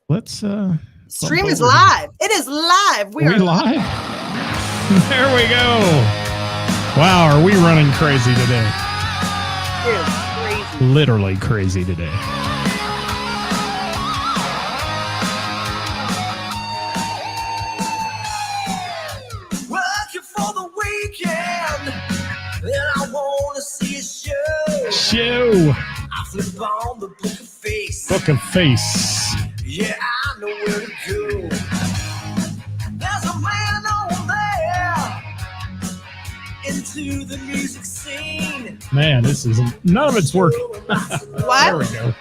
Let's stream is live. It is live. We are live. There we go. Wow, are we running crazy today? It is crazy. Literally crazy today. Working for the weekend, and I want to see a show. I flip on the Book of Face. Book of Face. Yeah, I know where to go. There's a man over there into the music scene. Man, this isn't. None of it's working. What? There we go.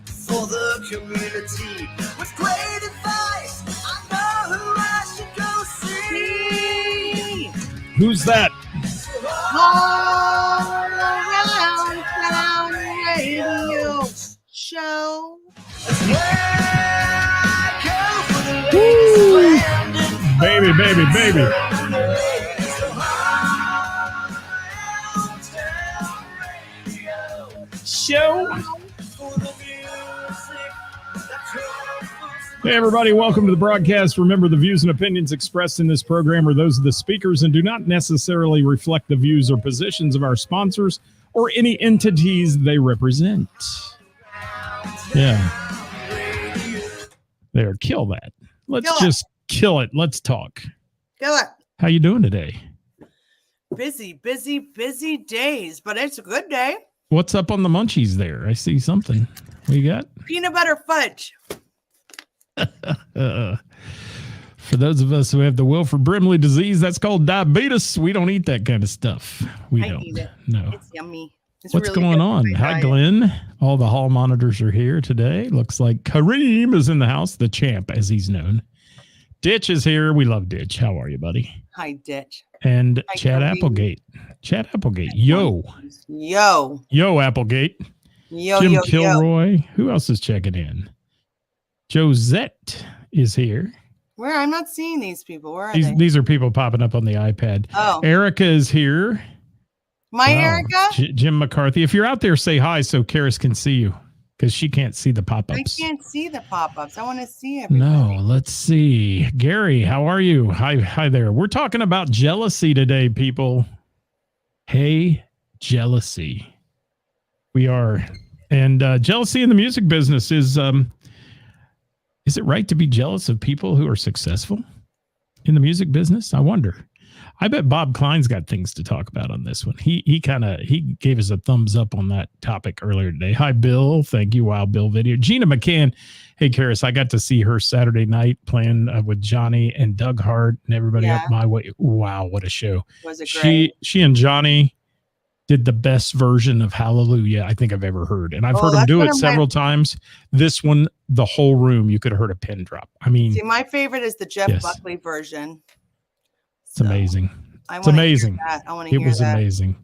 For the community with great advice, I know who I should go see. Who's that? All around town radio show. Woo! Baby, baby, baby. Show. Hey, everybody. Welcome to the broadcast. Remember, the views and opinions expressed in this program are those of the speakers and do not necessarily reflect the views or positions of our sponsors or any entities they represent. Yeah. There, kill that. Let's just kill it. Let's talk. Kill it. How you doing today? Busy days, but it's a good day. What's up on the munchies there? I see something. What you got? Peanut butter fudge. For those of us who have the Wilford Brimley disease, that's called diabetes. We don't eat that kind of stuff. We don't. Eat it. No. It's yummy. It's What's really going on? Hi, Glenn. All the hall monitors are here today. Looks like Kareem is in the house, the champ, as he's known. Ditch is here. We love Ditch. How are you, buddy? Hi, Ditch. And Hi, Chad Kareem. Applegate. Chad Applegate. Yo. Applegate. Jim Kilroy. Who else is checking in? Josette is here. Where? I'm not seeing these people. Where are they? These are people popping up on the iPad. Oh. Erica is here. My Wow. Erica? Jim McCarthy. If you're out there, say hi so Karis can see you because she can't see the pop-ups. I can't see the pop-ups. I want to see everything. No, let's see. Gary, how are you? Hi there. We're talking about jealousy today, people. Hey, jealousy. We are. And jealousy in the music business is it right to be jealous of people who are successful in the music business? I wonder. I bet Bob Klein's got things to talk about on this one. He gave us a thumbs up on that topic earlier today. Hi, Bill. Thank you. Wild Bill video. Gina McCann. Hey, Karis, I got to see her Saturday night playing with Johnny and Doug Hart and everybody up my way. Wow, what a show. Was it great? She and Johnny did the best version of Hallelujah I think I've ever heard. And I've heard them do it several times. This one, the whole room, you could have heard a pin drop. I mean, see, my favorite is the Jeff Buckley version. It's amazing. It's amazing. I want to hear that. It was amazing.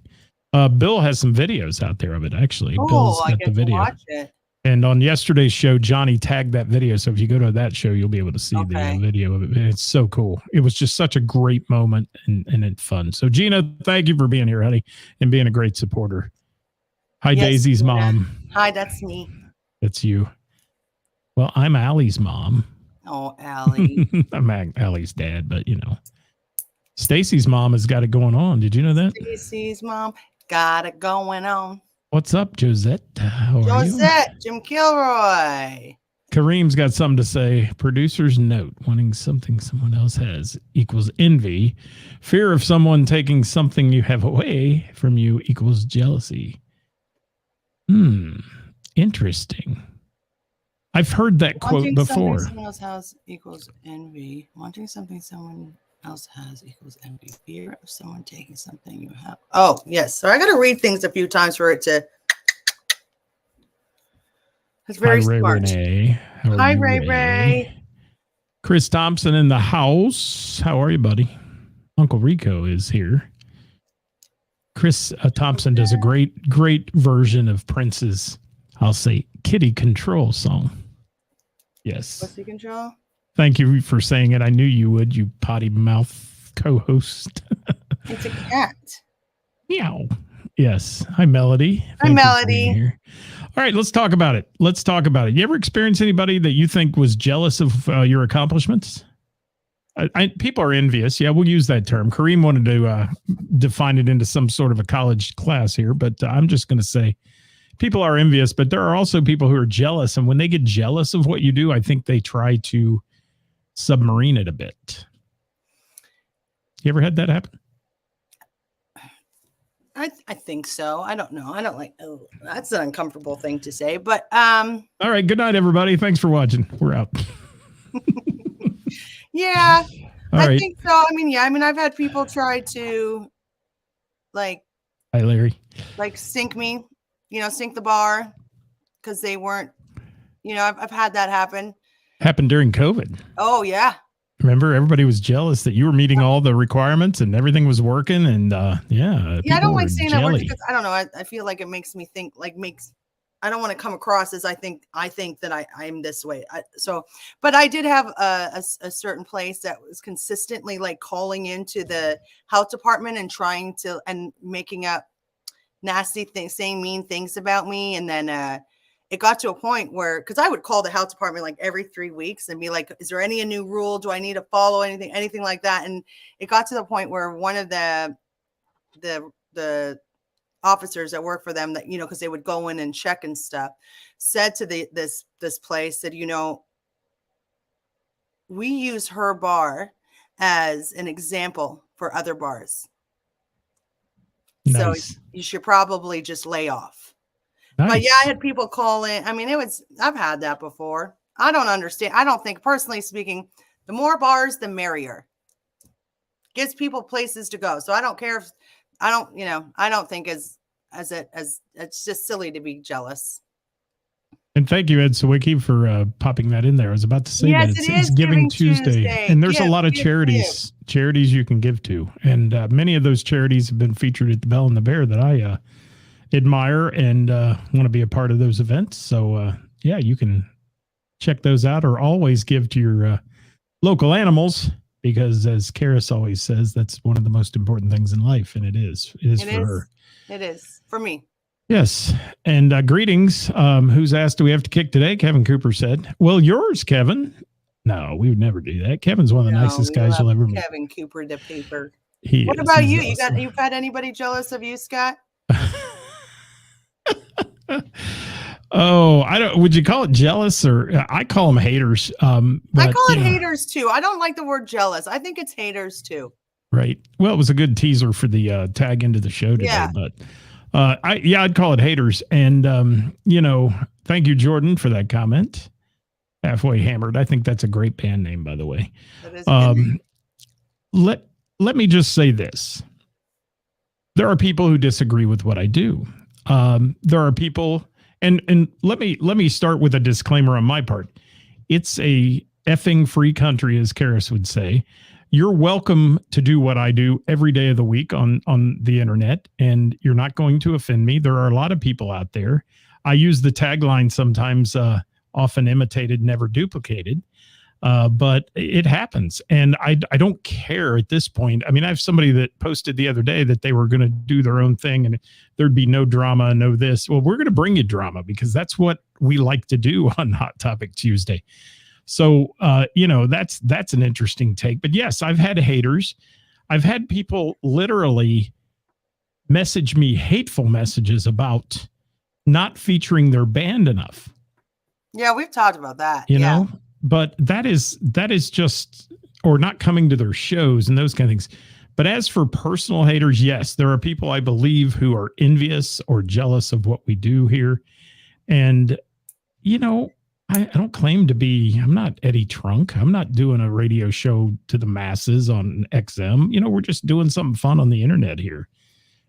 Bill has some videos out there of it, actually. Oh, Bill's I got get the video. to watch it. And on yesterday's show, Johnny tagged that video. So if you go to that show, you'll be able to see the video of it. It's so cool. It was just such a great moment and it's fun. So Gina, thank you for being here, honey, and being a great supporter. Hi, Daisy's Gina. mom. Hi, that's me. That's you. Well, I'm Allie's mom. Oh, Allie. I'm Allie's dad, but you know. Stacy's mom has got it going on. Did you know that? Stacy's mom got it going on. What's up, Josette? How are you? Josette, Jim Kilroy. Kareem's got something to say. Producer's note: wanting something someone else has equals envy. Fear of someone taking something you have away from you equals jealousy. Interesting. I've heard that quote before. Wanting something someone else has equals envy. Wanting something someone else has equals envy. Fear of someone taking something you have. Oh, yes. So I got to read things a few times for it to. It's very smart. Renee. Hi, Ray. Chris Thompson in the house. How are you, buddy? Uncle Rico is here. Chris Thompson does a great version of Prince's, I'll say, Kitty Control song. Yes. Pussy Control? Thank you for saying it. I knew you would, you potty mouth co-host. It's a cat. Meow. Yes. Hi, Melody. Hi, Thank you for Melody. being here. All right, let's talk about it. You ever experience anybody that you think was jealous of your accomplishments? People are envious. Yeah, we'll use that term. Kareem wanted to define it into some sort of a college class here, but I'm just going to say people are envious, but there are also people who are jealous. And when they get jealous of what you do, I think they try to submarine it a bit. You ever had that happen? I think so. I don't know. I don't like. Oh, that's an uncomfortable thing to say. But all right. Good night, everybody. Thanks for watching. We're out. Yeah, All I right. think so. I mean, I've had people try to Hi, Larry. sink me, sink the bar because they weren't, I've had that happen. Happened during COVID. Oh, yeah. Remember, everybody was jealous that you were meeting all the requirements and everything was working. And yeah, I don't like saying that word jelly. because I don't know. I feel like it makes me think I don't want to come across as I think that I'm this way. But I did have a certain place that was consistently calling into the health department and trying to and making up nasty things, saying mean things about me. And then it got to a point where, because I would call the health department every 3 weeks and be like, is there a new rule? Do I need to follow anything like that? And it got to the point where one of the officers that work for them that, because they would go in and check and stuff, said to this place that, we use her bar as an example for other bars. Nice. So you should probably just lay off. Nice. But yeah, I had people call in. I mean, I've had that before. I don't understand. I don't think, personally speaking, the more bars, the merrier. Gives people places to go. So I don't care if I don't think as it's just silly to be jealous. And thank you, Ed Sawicki, for popping that in there. I was about to say that it's Giving Tuesday. And there's a lot of charities you can give to. And many of those charities have been featured at the Bell and the Bear that I admire and want to be a part of those events. So, yeah, you can check those out or always give to your local animals because, as Ceris always says, that's one of the most important things in life. And it is for her. It is for me. Yes. And greetings. Who's asked, do we have to kick today? Kevin Cooper said, well, yours, Kevin. No, we would never do that. Kevin's one of the nicest guys you'll ever meet. Kevin Cooper, the paper. What about you? Awesome. You've had anybody jealous of you, Scott? Oh, I don't. Would you call it jealous or I call them haters? But, I call it haters too. I don't like the word jealous. I think it's haters too. Right. Well, it was a good teaser for the tag into the show today. Yeah. But I'd call it haters. And thank you, Jordan, for that comment. Halfway Hammered. I think that's a great band name, by the way. That is let me just say this. There are people who disagree with what I do. There are people, and let me start with a disclaimer on my part. It's a effing free country, as Ceris would say. You're welcome to do what I do every day of the week on the internet, and you're not going to offend me. There are a lot of people out there. I use the tagline sometimes, often imitated, never duplicated. But it happens. And I don't care at this point. I mean, I have somebody that posted the other day that they were going to do their own thing and there'd be no drama, no this. Well, we're going to bring you drama because that's what we like to do on Hot Topic Tuesday. So, that's an interesting take. But yes, I've had haters. I've had people literally message me hateful messages about not featuring their band enough. Yeah, we've talked about that. You know? But that is just, or not coming to their shows and those kind of things. But as for personal haters, yes, there are people I believe who are envious or jealous of what we do here. And, I don't claim to be, I'm not Eddie Trunk. I'm not doing a radio show to the masses on XM. We're just doing something fun on the internet here.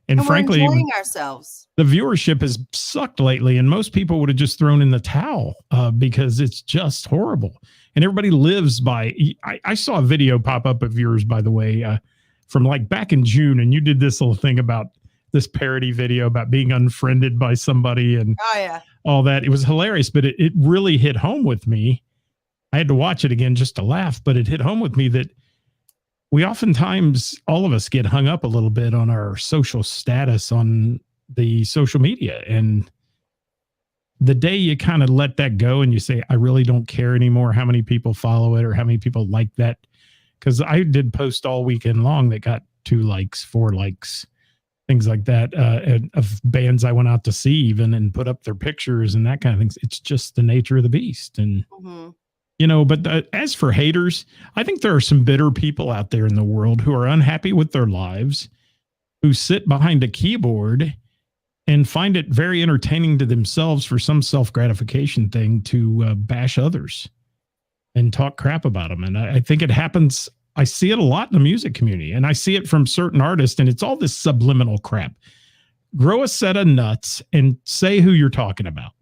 And frankly, we're enjoying ourselves. The viewership has sucked lately, and most people would have just thrown in the towel because it's just horrible. And everybody lives by. I saw a video pop up of yours, by the way, from back in June, and you did this little thing about this parody video about being unfriended by somebody and all that. It was hilarious, but it really hit home with me. I had to watch it again just to laugh, but it hit home with me that we oftentimes, all of us, get hung up a little bit on our social status on the social media. And the day you kind of let that go and you say, I really don't care anymore how many people follow it or how many people like that. Because I did post all weekend long that got 2 likes, 4 likes, things like that, of bands I went out to see even and put up their pictures and that kind of things. It's just the nature of the beast. And, but as for haters, I think there are some bitter people out there in the world who are unhappy with their lives, who sit behind a keyboard and find it very entertaining to themselves for some self-gratification thing to bash others and talk crap about them. And I think it happens. I see it a lot in the music community, and I see it from certain artists, and it's all this subliminal crap. Grow a set of nuts and say who you're talking about.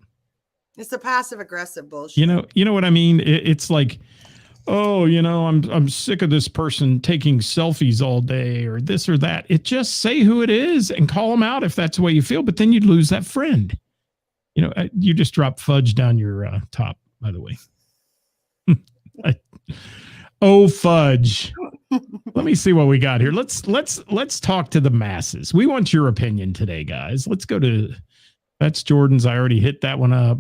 It's the passive aggressive bullshit. You know what I mean? It's like, oh, I'm sick of this person taking selfies all day or this or that. It just say who it is and call them out if that's the way you feel, but then you'd lose that friend. You just dropped fudge down your top, by the way. Oh, fudge. Let me see what we got here. Let's talk to the masses. We want your opinion today, guys. Let's go to, that's Jordan's. I already hit that one up.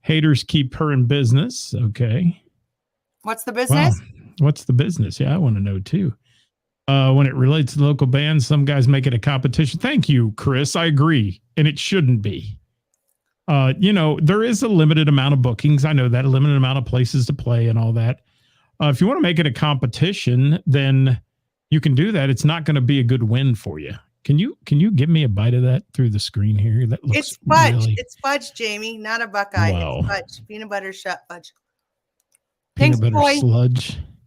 Haters keep her in business. Okay. What's the business? Wow. What's the business? Yeah, I want to know too. When it relates to local bands, some guys make it a competition. Thank you, Chris. I agree. And it shouldn't be. There is a limited amount of bookings. I know that, a limited amount of places to play and all that. If you want to make it a competition, then you can do that. It's not going to be a good win for you. Can you give me a bite of that through the screen here? That looks It's fudge. Really... It's fudge, Jamie, not a Buckeye. Wow. It's fudge. Peanut butter shut fudge. Peanut Thanks, butter boy.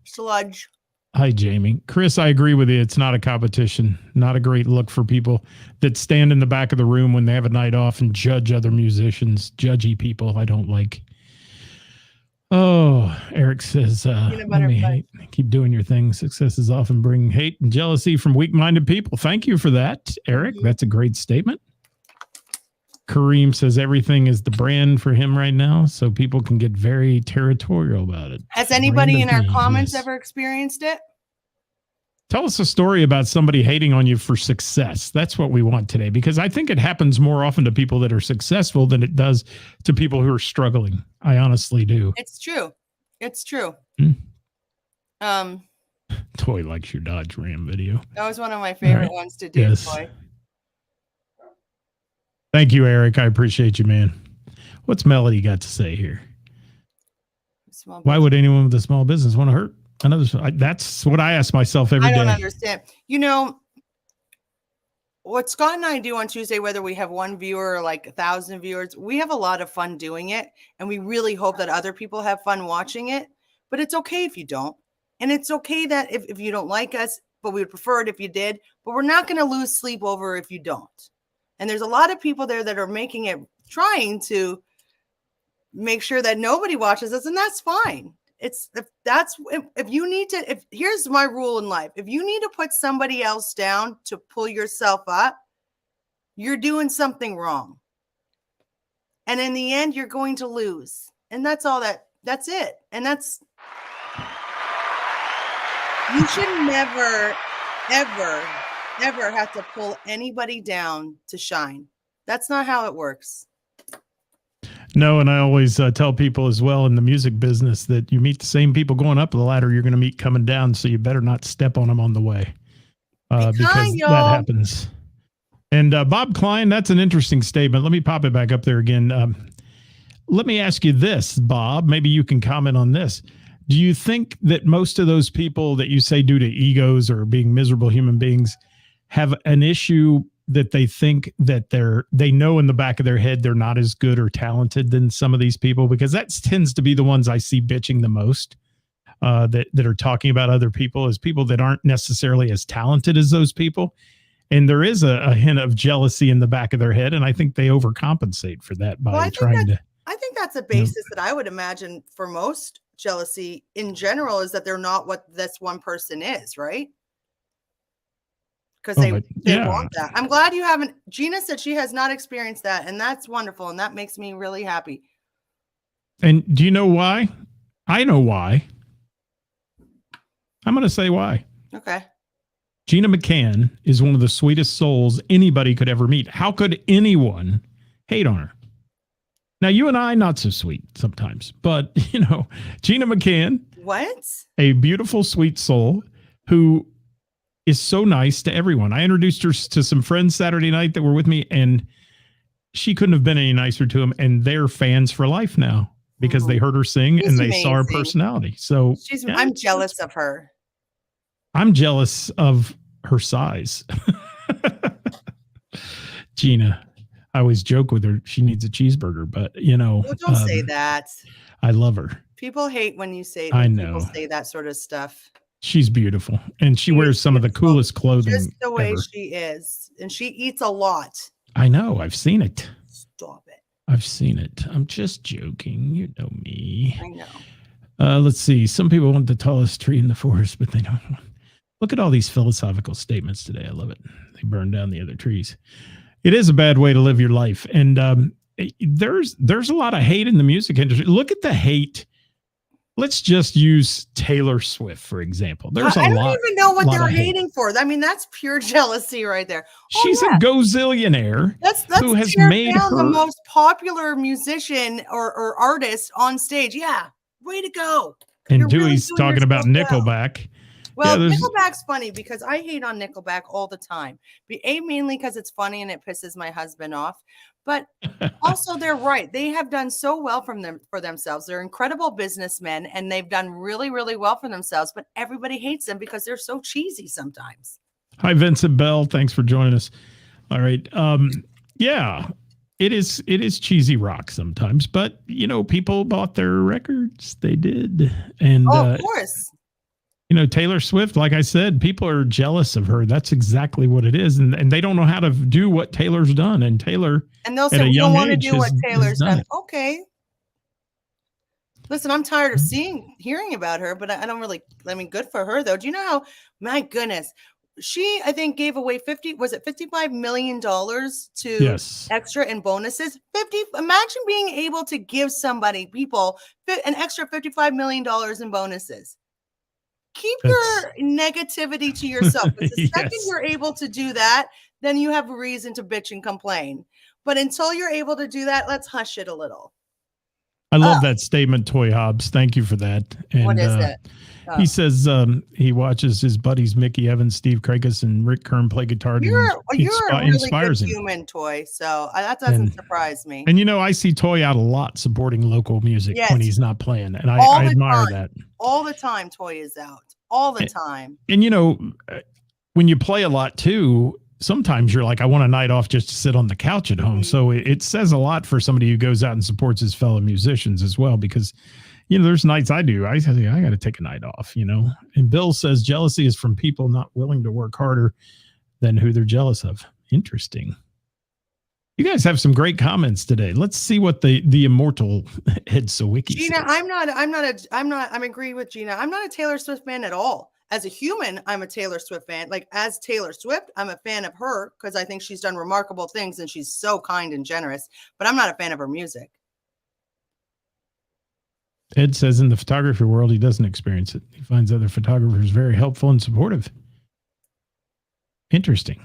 sludge. Hi, Jamie. Chris, I agree with you. It's not a competition. Not a great look for people that stand in the back of the room when they have a night off and judge other musicians. Judgy people I don't like. Oh, Eric says, keep doing your thing. Successes often bring hate and jealousy from weak-minded people. Thank you for that, Eric. That's a great statement. Kareem says everything is the brand for him right now, so people can get very territorial about it. Has anybody in our comments ever experienced it? Tell us a story about somebody hating on you for success. That's what we want today, because I think it happens more often to people that are successful than it does to people who are struggling. I honestly do. It's true. It's true. Toy likes your Dodge Ram video. That was one of my favorite ones to do, yes. Toy. Thank you, Eric. I appreciate you, man. What's Melody got to say here? Why would anyone with a small business want to hurt another? That's what I ask myself every day. I don't understand. What Scott and I do on Tuesday, whether we have 1 viewer or like 1,000 viewers, we have a lot of fun doing it. And we really hope that other people have fun watching it. But it's okay if you don't. And it's okay that if you don't like us, but we would prefer it if you did. But we're not going to lose sleep over if you don't. And there's a lot of people there that are making it, trying to make sure that nobody watches us, and that's fine. If you need to, here's my rule in life. If you need to put somebody else down to pull yourself up, you're doing something wrong. And in the end, you're going to lose. And that's it. And you should never, ever, ever have to pull anybody down to shine. That's not how it works. No, and I always tell people as well in the music business that you meet the same people going up the ladder you're going to meet coming down, so you better not step on them on the way because that happens. And Bob Klein, that's an interesting statement. Let me pop it back up there again. Let me ask you this, Bob. Maybe you can comment on this. Do you think that most of those people that you say due to egos or being miserable human beings have an issue that they think that they know in the back of their head they're not as good or talented than some of these people? Because that tends to be the ones I see bitching the most, that are talking about other people as people that aren't necessarily as talented as those people. And there is a hint of jealousy in the back of their head, and I think they overcompensate for that by trying to. I think that's a basis that I would imagine for most jealousy in general, is that they're not what this one person is, right? Because they want that. I'm glad you haven't. Gina said she has not experienced that, and that's wonderful, and that makes me really happy. And do you know why? I know why. I'm going to say why. Okay. Gina McCann is one of the sweetest souls anybody could ever meet. How could anyone hate on her? Now, you and I, not so sweet sometimes, but, Gina McCann, What? a beautiful, sweet soul who is so nice to everyone. I introduced her to some friends Saturday night that were with me, and she couldn't have been any nicer to them. And they're fans for life now because they heard her sing and they saw her personality. So I'm jealous of her. I'm jealous of her size. Gina, I always joke with her. She needs a cheeseburger, but Well, don't say that. I love her. People hate when you say I know. People say that sort of stuff. She's beautiful, and she wears some of the coolest clothing just the way ever. she is, and she eats a lot. I know. I've seen it. Stop it. I've seen it. I'm just joking. You know me. I know. Let's see. Some people want the tallest tree in the forest, but they don't. Look at all these philosophical statements today. I love it. They burn down the other trees. It is a bad way to live your life, and there's a lot of hate in the music industry. Look at the hate. Let's just use Taylor Swift, for example. I don't even know what they're hating for. I mean, that's pure jealousy right there. She's a gazillionaire who has made her the most popular musician or artist on stage. Yeah, way to go. And Dewey's talking about Nickelback. Well, Nickelback's funny because I hate on Nickelback all the time. Mainly because it's funny and it pisses my husband off. But also, they're right. They have done so well for themselves. They're incredible businessmen, and they've done really, really well for themselves. But everybody hates them because they're so cheesy sometimes. Hi, Vincent Bell. Thanks for joining us. All right. Yeah, it is cheesy rock sometimes, but people bought their records. They did, and of course. Taylor Swift, like I said, people are jealous of her. That's exactly what it is. And they don't know how to do what Taylor's done. And Taylor, and they'll say, we don't want to do what Taylor's done. Okay. Listen, I'm tired of hearing about her, but I don't really, good for her though. Do you know how, my goodness, she, I think, gave away $55 million to extra and bonuses. Imagine being able to give people an extra $55 million in bonuses. Keep your negativity to yourself. Because the second you're able to do that, then you have a reason to bitch and complain. But until you're able to do that, let's hush it a little. I love that statement, Toy Hobbs. Thank you for that. And, what is it? He says he watches his buddies Mickey Evans, Steve Krakus, and Rick Kern play guitar. You're a really good human, Toy. So that doesn't surprise me. And I see Toy out a lot supporting local music when he's not playing, and I admire that. All the time, Toy is out. All the time. And when you play a lot too, sometimes you're like, I want a night off just to sit on the couch at home. So it says a lot for somebody who goes out and supports his fellow musicians as well, because there's nights I do. I got to take a night off, And Bill says jealousy is from people not willing to work harder than who they're jealous of. Interesting. You guys have some great comments today. Let's see what the immortal Ed Sawicki Gina, says. I'm agreeing with Gina. I'm not a Taylor Swift fan at all. As a human, I'm a Taylor Swift fan. Like as Taylor Swift, I'm a fan of her because I think she's done remarkable things and she's so kind and generous, but I'm not a fan of her music. Ed says in the photography world, he doesn't experience it. He finds other photographers very helpful and supportive. Interesting.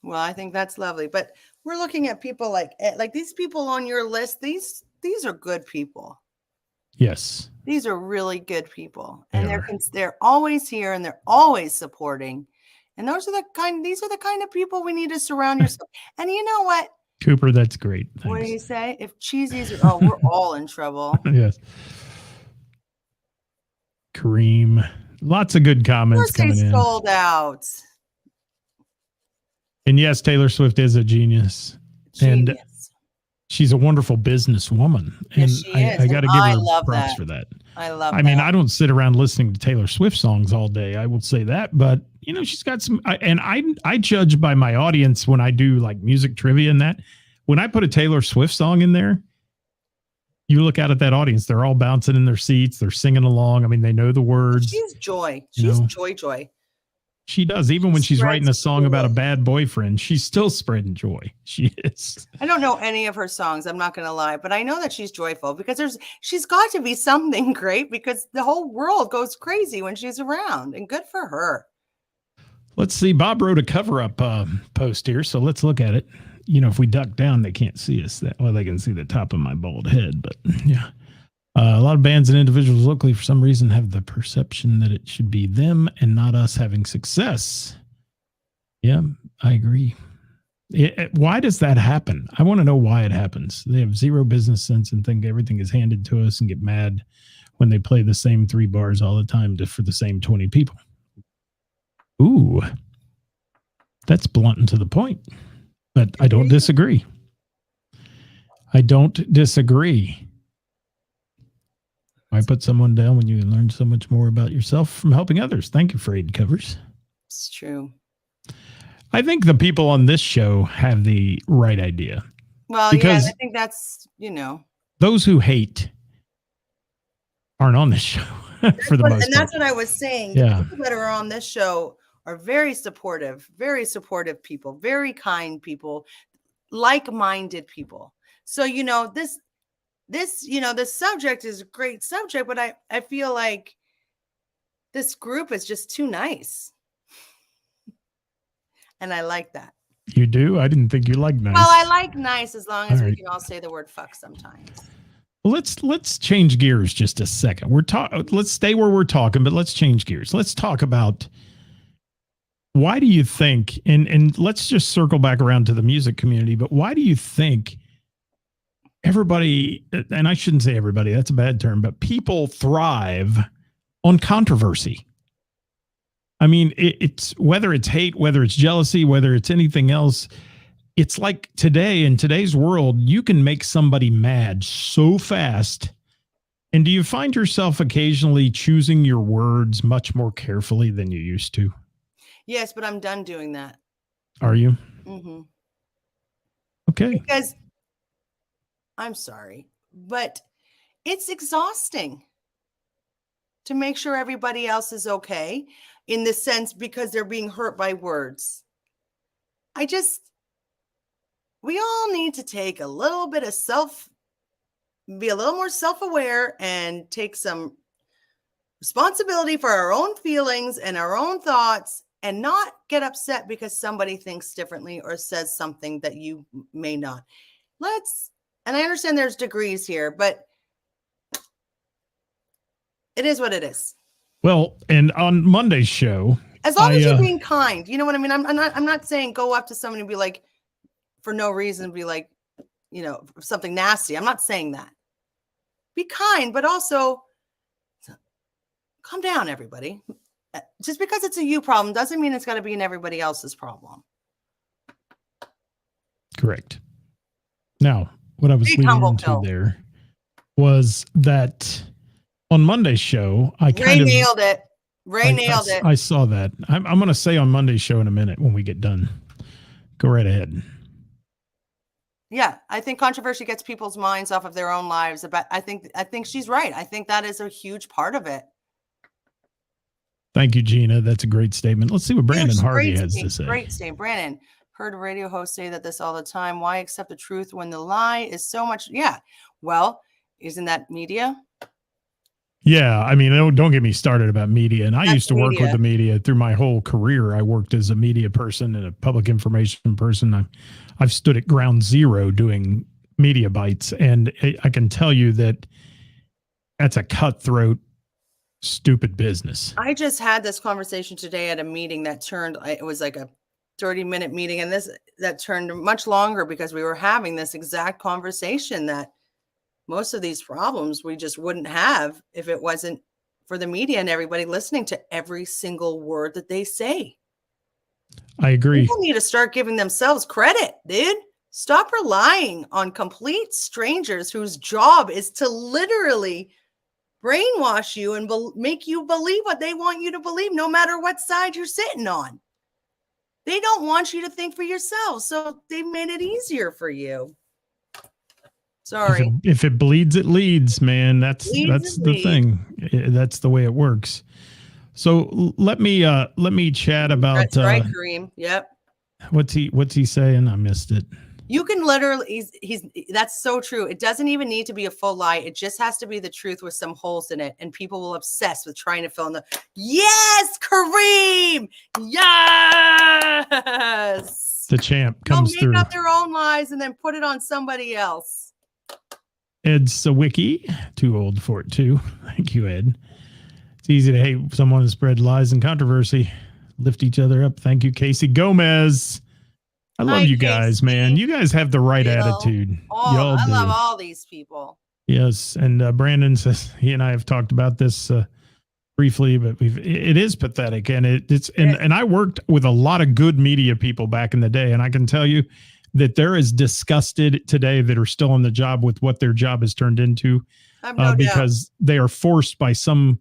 Well, I think that's lovely, but we're looking at people like these people on your list. These are good people. Yes. These are really good people, and they're always here and they're always supporting. And these are the kind of people we need to surround yourself. And you know what? Cooper, that's great. Thanks. What do you say? If cheesy's, we're all in trouble. Yes. Kareem, lots of good comments coming in. Sold out. And yes, Taylor Swift is a genius. And she's a wonderful businesswoman. And I got to give her props for that. I love I mean, I don't sit around listening to Taylor Swift songs all day. I will say that. But, she's got some. And I judge by my audience when I do like music trivia and that. When I put a Taylor Swift song in there, you look out at that audience. They're all bouncing in their seats. They're singing along. I mean, they know the words. She's joy. She's joy. She does. Even when she's writing a song about a bad boyfriend, she's still spreading joy. She is. I don't know any of her songs. I'm not going to lie, but I know that she's joyful because she's got to be something great because the whole world goes crazy when she's around, and good for her. Let's see. Bob wrote a cover-up post here, so let's look at it. If we duck down, they can't see us. They can see the top of my bald head, but yeah. A lot of bands and individuals locally, for some reason, have the perception that it should be them and not us having success. Yeah, I agree. Why does that happen? I want to know why it happens. They have zero business sense and think everything is handed to us and get mad when they play the same 3 bars all the time for the same 20 people. Ooh, that's blunt and to the point, but I don't disagree. I don't disagree. I put someone down when you learn so much more about yourself from helping others. Thank you, Frayed Covers. It's true. I think the people on this show have the right idea. Well, because I think that's, those who hate aren't on this show for the most part. And that's what I was saying. Yeah. The people that are on this show are very supportive people, very kind people, like-minded people. So, this subject is a great subject, but I feel like this group is just too nice. And I like that. You do? I didn't think you liked nice. Well, I like nice as long as we can all say the word fuck sometimes. Well, let's change gears just a second. Let's stay where we're talking, but let's change gears. Let's talk about why do you think, and let's just circle back around to the music community, but why do you think everybody, and I shouldn't say everybody, that's a bad term, but people thrive on controversy? I mean, it's whether it's hate, whether it's jealousy, whether it's anything else, it's like today, in today's world, you can make somebody mad so fast. And do you find yourself occasionally choosing your words much more carefully than you used to? Yes, but I'm done doing that. Are you? Mm-hmm. Okay. Because I'm sorry, but it's exhausting to make sure everybody else is okay, in the sense because they're being hurt by words. We all need to take a little bit of be a little more self-aware and take some responsibility for our own feelings and our own thoughts, and not get upset because somebody thinks differently or says something that you may not. And I understand there's degrees here, but it is what it is. Well, and on Monday's show, as long as you're being kind, you know what I mean? I'm not saying go up to somebody and be like, for no reason, be like, something nasty. I'm not saying that. Be kind, but also calm down, everybody. Just because it's a you problem doesn't mean it's got to be in everybody else's problem. Correct. Now, what I was leading into there was that on Monday's show, Ray nailed it. I saw that. I'm going to say on Monday's show in a minute when we get done. Go right ahead. Yeah, I think controversy gets people's minds off of their own lives. I think she's right. I think that is a huge part of it. Thank you, Gina. That's a great statement. Let's see what Brandon Harvey has to say. Great statement. Brandon, heard a radio host say that this all the time. Why accept the truth when the lie is so much? Yeah. Well, isn't that media? Yeah. I mean, don't get me started about media. And I used to work with the media through my whole career. I worked as a media person and a public information person. I've stood at ground zero doing media bites. And I can tell you that that's a cutthroat, stupid business. I just had this conversation today at a meeting that it was like a 30-minute meeting, and that turned much longer because we were having this exact conversation that most of these problems we just wouldn't have if it wasn't for the media and everybody listening to every single word that they say. I agree. People need to start giving themselves credit, dude. Stop relying on complete strangers whose job is to literally brainwash you and make you believe what they want you to believe, no matter what side you're sitting on. They don't want you to think for yourself, so they made it easier for you. Sorry. If it bleeds, it leads, man. That's the thing. That's the way it works. So let me chat about. That's right, Kareem. Yep. What's he saying? I missed it. You can literally, that's so true. It doesn't even need to be a full lie. It just has to be the truth with some holes in it. And people will obsess with trying to fill in yes, Kareem. Yes. The champ They'll comes make through. up their own lies and then put it on somebody else. Ed Sawicki, too old for it too. Thank you, Ed. It's easy to hate someone who spread lies and controversy. Lift each other up. Thank you, Casey Gomez. I love you guys, Casey. man. You guys have the right attitude. Oh, I do. love all these people. Yes, and Brandon says he and I have talked about this briefly, but it is pathetic, and and I worked with a lot of good media people back in the day, and I can tell you that they're as disgusted today that are still on the job with what their job has turned into, because they are forced by some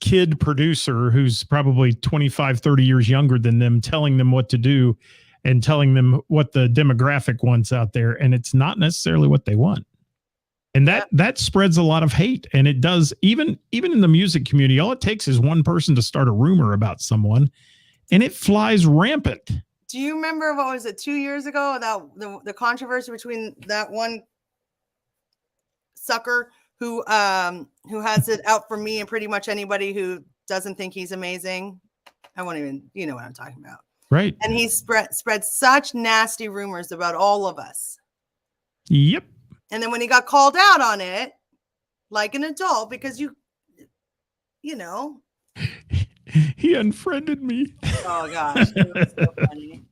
kid producer who's probably 25, 30 years younger than them, telling them what to do and telling them what the demographic wants out there. And it's not necessarily what they want. And that spreads a lot of hate. And it does, even in the music community, all it takes is one person to start a rumor about someone and it flies rampant. Do you remember, what was it, 2 years ago, about the controversy between that one sucker who has it out for me and pretty much anybody who doesn't think he's amazing? I won't even, you know what I'm talking about. Right. And he spread such nasty rumors about all of us. Yep. And then when he got called out on it, like an adult, because you know. He unfriended me. Oh, gosh. It was so funny.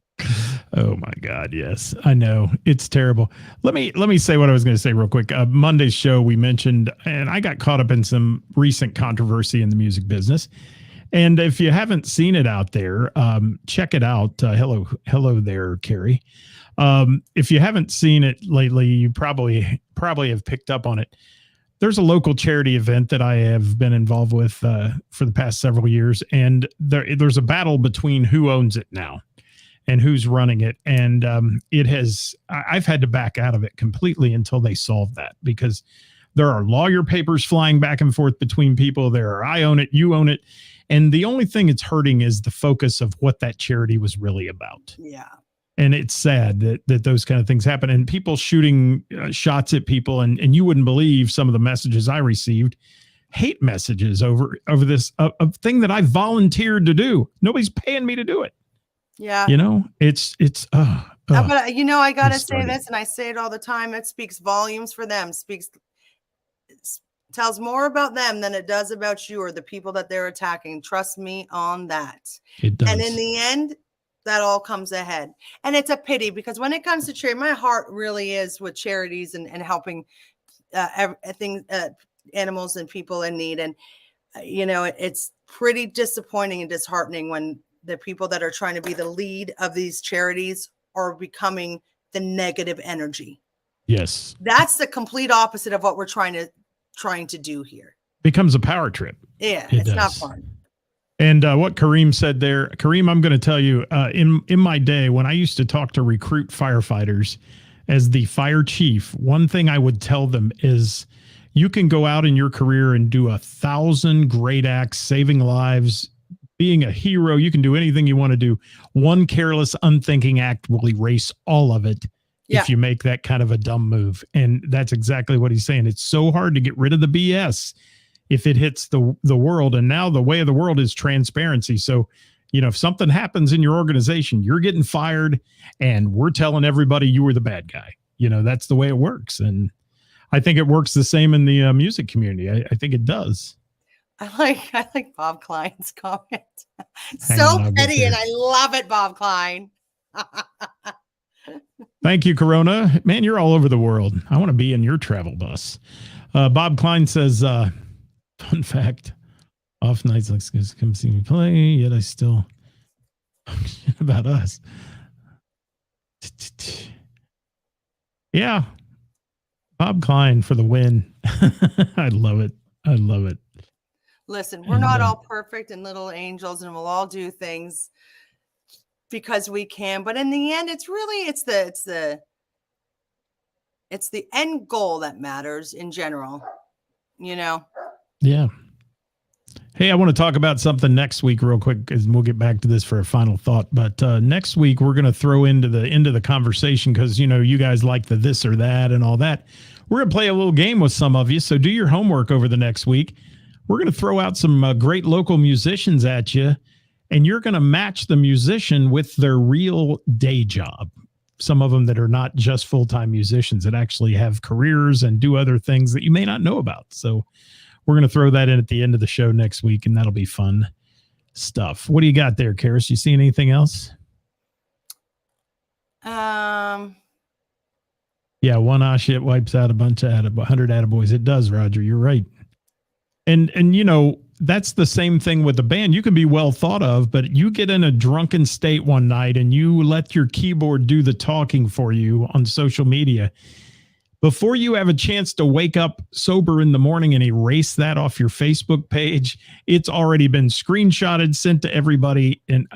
Oh, my God. Yes, I know. It's terrible. Let me say what I was going to say real quick. Monday's show, we mentioned, and I got caught up in some recent controversy in the music business. And if you haven't seen it out there, check it out. Hello there, Carrie. If you haven't seen it lately, you probably have picked up on it. There's a local charity event that I have been involved with for the past several years, and there's a battle between who owns it now and who's running it. And I've had to back out of it completely until they solve that, because there are lawyer papers flying back and forth between people. There are, I own it, you own it. And the only thing it's hurting is the focus of what that charity was really about. Yeah. And it's sad that those kind of things happen, and people shooting shots at people. And you wouldn't believe some of the messages I received, hate messages over this a thing that I volunteered to do. Nobody's paying me to do it. Yeah. You know, it's but you know, I got to say this, and I say it all the time. It speaks volumes for them, tells more about them than it does about you or the people that they're attacking. Trust me on that. It does. And in the end, that all comes ahead. And it's a pity, because when it comes to charity, my heart really is with charities and helping animals and people in need. And, you know, it's pretty disappointing and disheartening when the people that are trying to be the lead of these charities are becoming the negative energy. Yes. That's the complete opposite of what we're trying to do here. Becomes a power trip. Yeah, it's not fun. And what Kareem said there, Kareem, I'm going to tell you, in my day, when I used to talk to recruit firefighters as the fire chief, one thing I would tell them is, you can go out in your career and do 1,000 great acts, saving lives, being a hero. You can do anything you want to do. One careless, unthinking act will erase all of it. Yeah. If you make that kind of a dumb move. And that's exactly what he's saying. It's so hard to get rid of the BS if it hits the world. And now the way of the world is transparency. So, you know, if something happens in your organization, you're getting fired and we're telling everybody you were the bad guy. You know, that's the way it works. And I think it works the same in the music community. I think it does. I like Bob Klein's comment. So petty, and I love it, Bob Klein. Thank you, Corona. Man, you're all over the world. I want to be in your travel bus. Bob Klein says, fun fact, off nights like come see me play, yet I still about us. Yeah. Bob Klein for the win. I love it. I love it. Listen, we're not all perfect and little angels, and we'll all do things because we can. But in the end, it's the end goal that matters in general, you know? Yeah. Hey, I want to talk about something next week real quick, and we'll get back to this for a final thought. But next week we're going to throw into the conversation because you guys like the this or that and all that. We're going to play a little game with some of you, so do your homework over the next week. We're going to throw out some great local musicians at you, and you're going to match the musician with their real day job. Some of them that are not just full-time musicians that actually have careers and do other things that you may not know about. So we're going to throw that in at the end of the show next week, and that'll be fun stuff. What do you got there, Ceris? You see anything else? Yeah, one shit wipes out a bunch of 100 attaboys. It does, Roger. You're right. And that's the same thing with the band. You can be well thought of, but you get in a drunken state one night and you let your keyboard do the talking for you on social media. Before you have a chance to wake up sober in the morning and erase that off your Facebook page, it's already been screenshotted, sent to everybody. And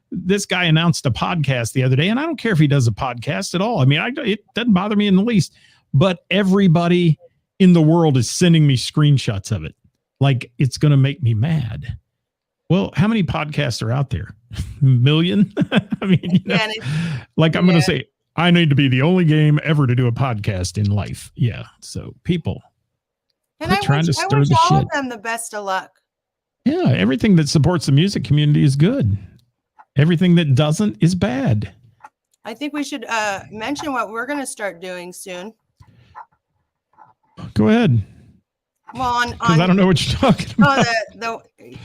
this guy announced a podcast the other day, and I don't care if he does a podcast at all. I mean, it doesn't bother me in the least, but everybody in the world is sending me screenshots of it. Like it's going to make me mad. Well, how many podcasts are out there? A million? I mean, like I'm going to say, I need to be the only game ever to do a podcast in life. Yeah. So people, and I wish all of them the best of luck. Yeah. Everything that supports the music community is good. Everything that doesn't is bad. I think we should mention what we're going to start doing soon. Go ahead. Well, because I don't know what you're talking about.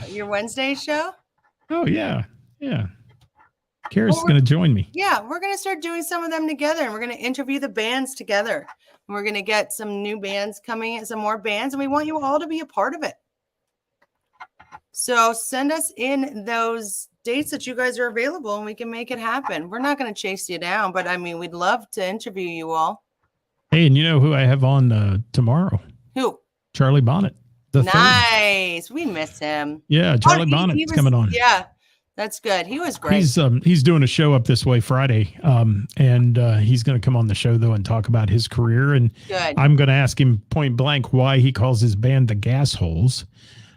Your Wednesday show? Oh, yeah. Yeah. Ceris is going to join me. Yeah, we're going to start doing some of them together, and we're going to interview the bands together. And we're going to get some new bands coming in, some more bands, and we want you all to be a part of it. So send us in those dates that you guys are available, and we can make it happen. We're not going to chase you down, but I mean, we'd love to interview you all. Hey, and you know who I have on tomorrow? Who? Charlie Bonnet. Nice. We miss him. Yeah, Charlie Bonnet's coming on. Yeah. That's good. He was great. He's doing a show up this way Friday, and he's going to come on the show though and talk about his career. And good. I'm going to ask him point blank why he calls his band the Gas Holes,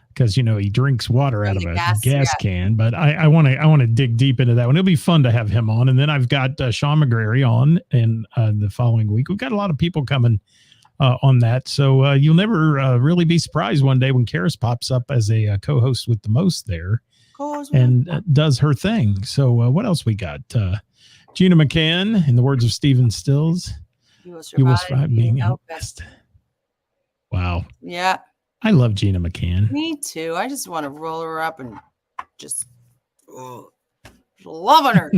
because he drinks water out of a gas can. But I want to dig deep into that one. It'll be fun to have him on. And then I've got Sean McGrary on, and the following week we've got a lot of people coming on that. So you'll never really be surprised one day when Ceris pops up as a co-host with the most there. And does her thing. So what else we got? Gina McCann, in the words of Stephen Stills, you will survive being outcast. Wow. Yeah. I love Gina McCann. Me too. I just want to roll her up and just loving her,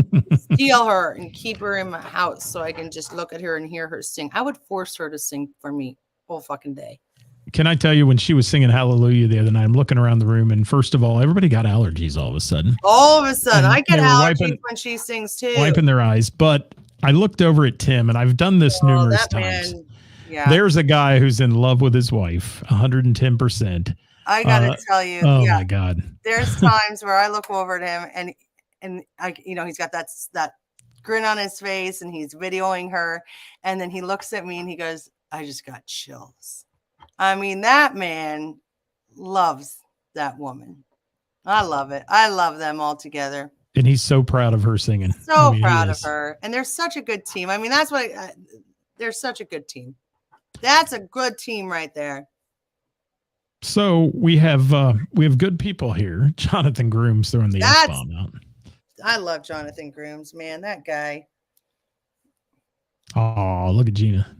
steal her, and keep her in my house so I can just look at her and hear her sing. I would force her to sing for me all fucking day. Can I tell you, when she was singing Hallelujah the other night, I'm looking around the room, and first of all, everybody got allergies all of a sudden. All of a sudden. And I get allergies when she sings too. Wiping their eyes. But I looked over at Tim, and I've done this numerous times. Yeah. There's a guy who's in love with his wife, 110%. I got to tell you. Oh, my God. There's times where I look over at him, and he's got that grin on his face, and he's videoing her. And then he looks at me, and he goes, I just got chills. I mean, that man loves that woman. I love it. I love them all together. And he's so proud of her singing. Proud of her. And they're such a good team. I mean, that's what they're such a good team. That's a good team right there. So we have good people here. Jonathan Grooms throwing the F-bomb out. I love Jonathan Grooms, man. That guy. Oh, look at Gina.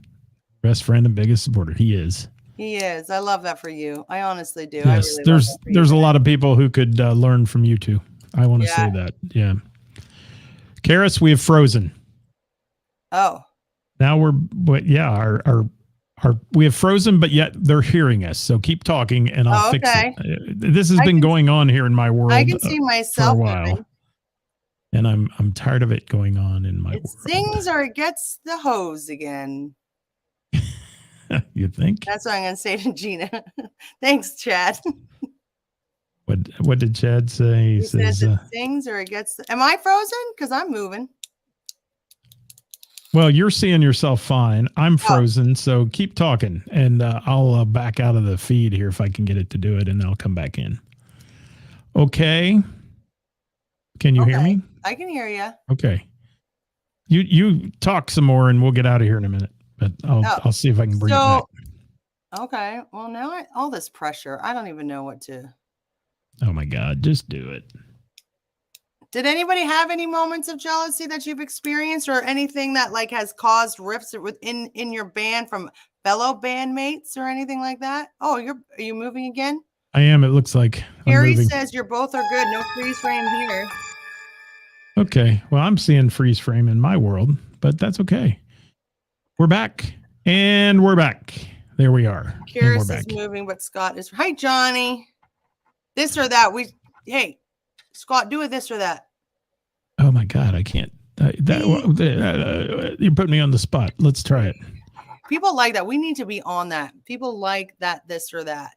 Best friend and biggest supporter. He is. He is. I love that for you. I honestly do. Yes, there's a lot of people who could learn from you too. I want to say that. Yeah. Ceris, we have Frozen. Oh. Now we have Frozen, but yet they're hearing us. So keep talking, and I'll fix it. This has been going on here in my world. I can see myself for a while, and I'm tired of it going on in my world. It sings or it gets the hose again. You think? That's what I'm going to say to Gina. Thanks, Chad. What did Chad say? He says it sings or it gets. Am I frozen? Because I'm moving. Well, you're seeing yourself fine. I'm frozen, so keep talking, and I'll back out of the feed here if I can get it to do it, and then I'll come back in. Okay. Can you hear me? I can hear you. Okay. You talk some more and we'll get out of here in a minute. But I'll see if I can bring it back. Okay. Well, now all this pressure, I don't even know what to. Oh my God, just do it. Did anybody have any moments of jealousy that you've experienced, or anything that like has caused rifts within your band from fellow bandmates or anything like that? Oh, are you moving again? I am. It looks like Harry I'm moving. says you're both are good. No freeze frame here. Okay. Well, I'm seeing freeze frame in my world, but that's okay. We're back and we're back. There we are. Ceris is moving, but Scott is. Hi, Johnny. This or that. Hey, Scott, do it this or that. Oh my God, I can't. You put me on the spot. Let's try it. People like that. We need to be on that. People like that, this or that.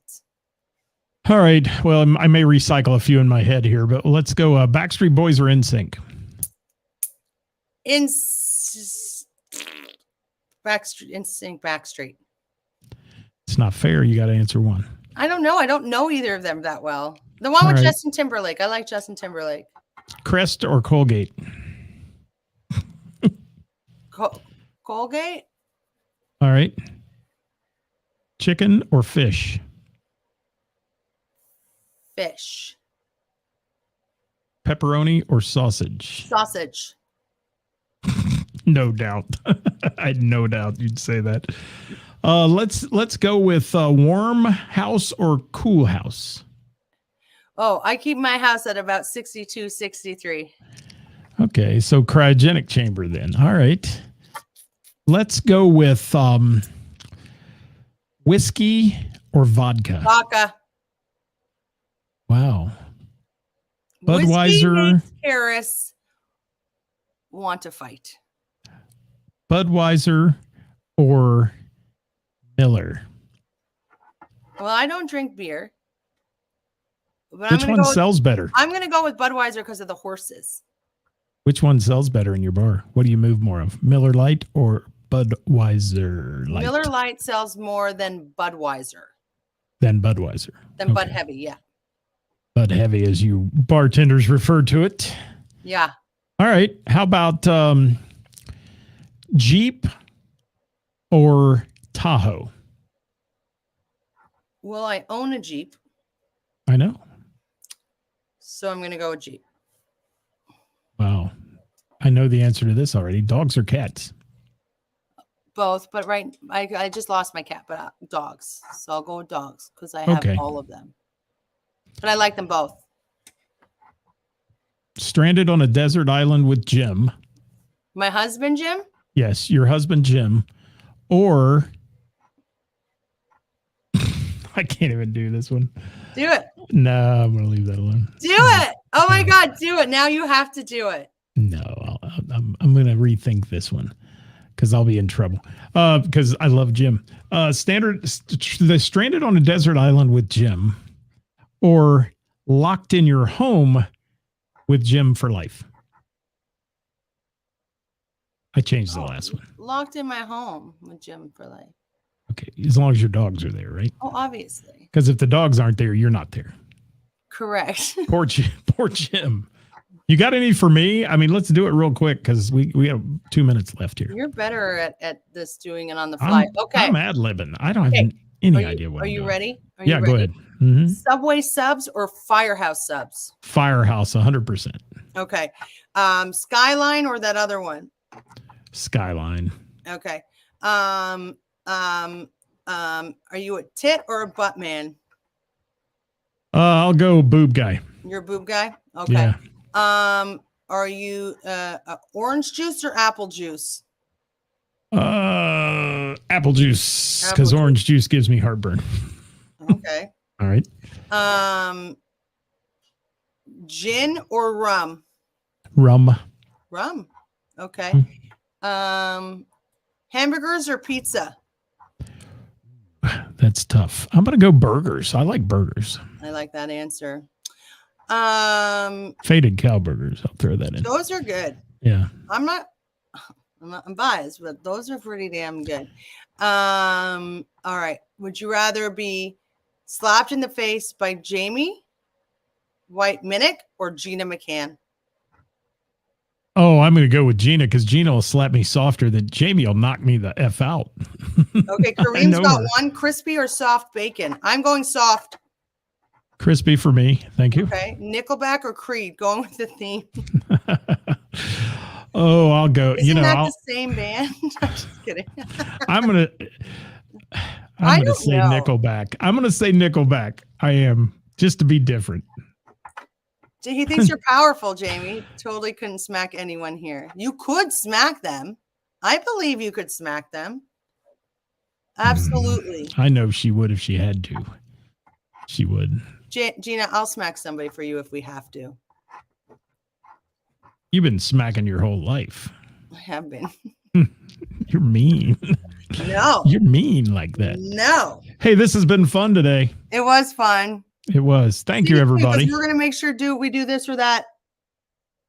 All right. Well, I may recycle a few in my head here, but let's go. Backstreet Boys or NSYNC? Backstreet. It's not fair. You got to answer one. I don't know. I don't know either of them that well. The one with Justin Timberlake. I like Justin Timberlake. Crest or Colgate? Colgate. All right. Chicken or fish? Fish. Pepperoni or sausage? Sausage. No doubt. I had no doubt you'd say that. Let's go with warm house or cool house. Oh, I keep my house at about 62, 63. Okay, so cryogenic chamber then. All right. Let's go with whiskey or vodka. Vodka. Wow. Budweiser. Ceris want to fight. Budweiser or Miller. Well, I don't drink beer. But Which one sells better? I'm going to go with Budweiser because of the horses. Which one sells better in your bar? What do you move more of? Miller Lite or Budweiser Light? Miller Lite sells more than Budweiser. Than Budweiser. Than Bud Heavy, yeah. Bud Heavy, as you bartenders refer to it. Yeah. All right. How about Jeep or Tahoe? Well, I own a Jeep. I know. So I'm going to go with Jeep. Wow. I know the answer to this already. Dogs or cats? Both, but I just lost my cat, but dogs. So I'll go with dogs because I have all of them. But I like them both. Stranded on a desert island with Jim. My husband, Jim? Yes, your husband, Jim. Or I can't even do this one. Do it. No, I'm going to leave that alone. Do it. Oh my God, do it. Now you have to do it. No, I'm going to rethink this one because I'll be in trouble. Because I love Jim. The stranded on a desert island with Jim or locked in your home with Jim for life. I changed the last one. Locked in my home with Jim for life. Okay, as long as your dogs are there, right? Oh, obviously. Because if the dogs aren't there, you're not there. Correct. Poor Jim. You got any for me? I mean, let's do it real quick because we have 2 minutes left here. You're better at this doing it on the fly. Okay. I'm ad-libbing. I don't have any idea what I'm doing. Are you ready? Go ahead. Mm-hmm. Subway subs or Firehouse subs? Firehouse, 100%. Okay. Skyline or that other one? Skyline. Okay. Are you a tit or a butt man? I'll go boob guy. You're a boob guy? Okay. Yeah. Are you orange juice or apple juice? Apple juice, because orange juice gives me heartburn. Okay. All right. Gin or rum? Rum. Okay. Hamburgers or pizza? That's tough. I'm going to go burgers. I like burgers. I like that answer. Faded cow burgers. I'll throw that in. Those are good. Yeah. I'm biased, but those are pretty damn good. All right. Would you rather be slapped in the face by Jamie White Minnick or Gina McCann? Oh, I'm going to go with Gina because Gina will slap me softer than Jamie will knock me the F out. Okay, Kareem's got one. Crispy or soft bacon? I'm going soft. Crispy for me. Thank you. Okay. Nickelback or Creed? Going with the theme. Oh, I'll go. Isn't that the same band? I'm just kidding. I'm gonna say Nickelback. I'm gonna say Nickelback. I am, just to be different. He thinks you're powerful, Jamie. Totally couldn't smack anyone here. You could smack them. I believe you could smack them. Absolutely. I know she would if she had to. She would. Gina, I'll smack somebody for you if we have to. You've been smacking your whole life. I have been. You're mean. No. You're mean like that. No. Hey, this has been fun today. It was fun. It was. Thank you, everybody. We're going to make sure we do this or that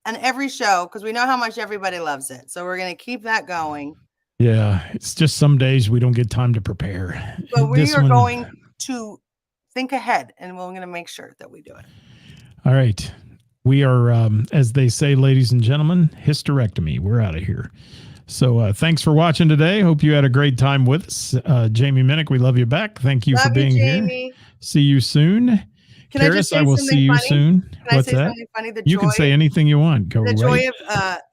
on every show because we know how much everybody loves it. So we're going to keep that going. Yeah. It's just some days we don't get time to prepare. But we are going to think ahead and we're going to make sure that we do it. All right. We are, as they say, ladies and gentlemen, hysterectomy. We're out of here. So thanks for watching today. Hope you had a great time with us. Jamie Minnick, we love you back. Thank you for being here. See you soon. Can Karis, I will see you soon. What's that? Something funny? You can say anything you want. Go the joy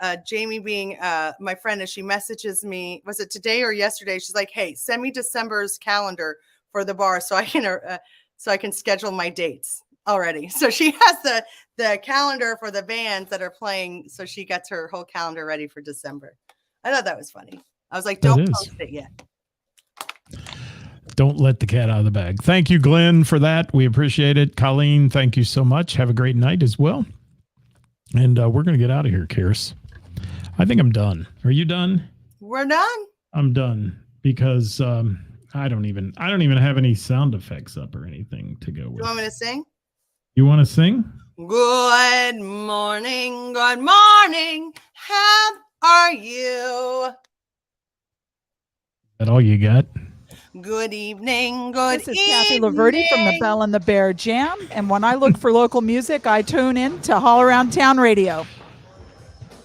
of Jamie being my friend, as she messages me, was it today or yesterday? She's like, "Hey, send me December's calendar for the bar so I can schedule my dates already." So she has the calendar for the bands that are playing, so she gets her whole calendar ready for December. I thought that was funny. I was like, "Don't post it yet." Don't let the cat out of the bag. Thank you, Glenn, for that. We appreciate it. Colleen, thank you so much. Have a great night as well. And we're going to get out of here, Karis. I think I'm done. Are you done? We're done. I'm done because I don't even have any sound effects up or anything to go with. You want me to sing? You want to sing? Good morning. Good morning. How are you? Is that all you got? Good evening. Good This is Kathy Laverty from the Bell and the Bear Jam. And when I look for local music, I tune in to All Around Town Radio.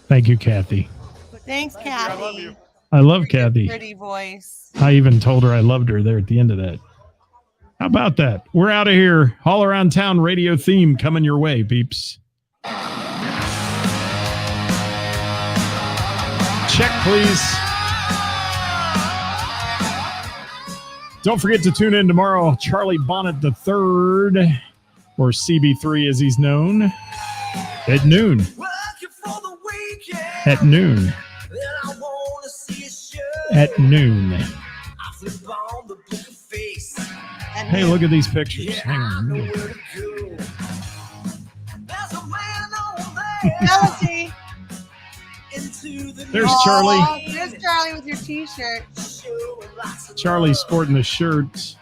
Thank you, Kathy. Thanks, Kathy. I love you. I love Kathy. Pretty voice. I even told her I loved her there at the end of that. How about that? We're out of here. All Around Town radio theme coming your way, peeps. Check, please. Don't forget to tune in tomorrow. Charlie Bonnet III, or CB3 as he's known, at noon. At noon. At noon. Hey, look at these pictures. Hang on. Melody. There's Charlie. There's Charlie with your t-shirt. Charlie sporting the shirt.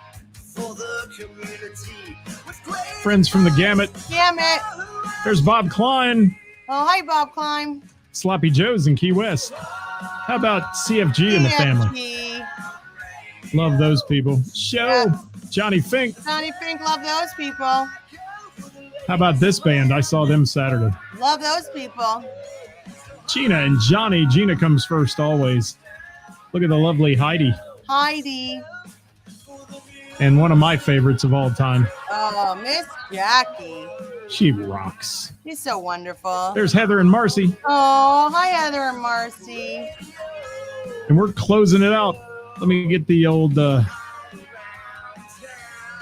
Friends from the Gamut. There's Bob Klein. Oh, hi, Bob Klein. Sloppy Joe's in Key West. How about CFG and the family? Love those people. Johnny Fink. Johnny Fink, love those people. How about this band? I saw them Saturday. Love those people. Gina and Johnny. Gina comes first always. Look at the lovely Heidi. Heidi. And one of my favorites of all time. Oh, Miss Jackie. She rocks. She's so wonderful. There's Heather and Marcy. Oh, hi, Heather and Marcy. And we're closing it out. Let me get the old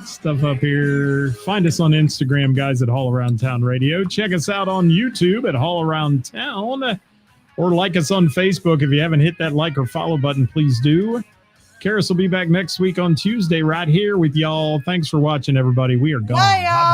stuff up here. Find us on Instagram, guys, at All Around Town Radio. Check us out on YouTube at All Around Town. Or like us on Facebook. If you haven't hit that like or follow button, please do. Karis will be back next week on Tuesday right here with y'all. Thanks for watching, everybody. We are gone. Bye, y'all.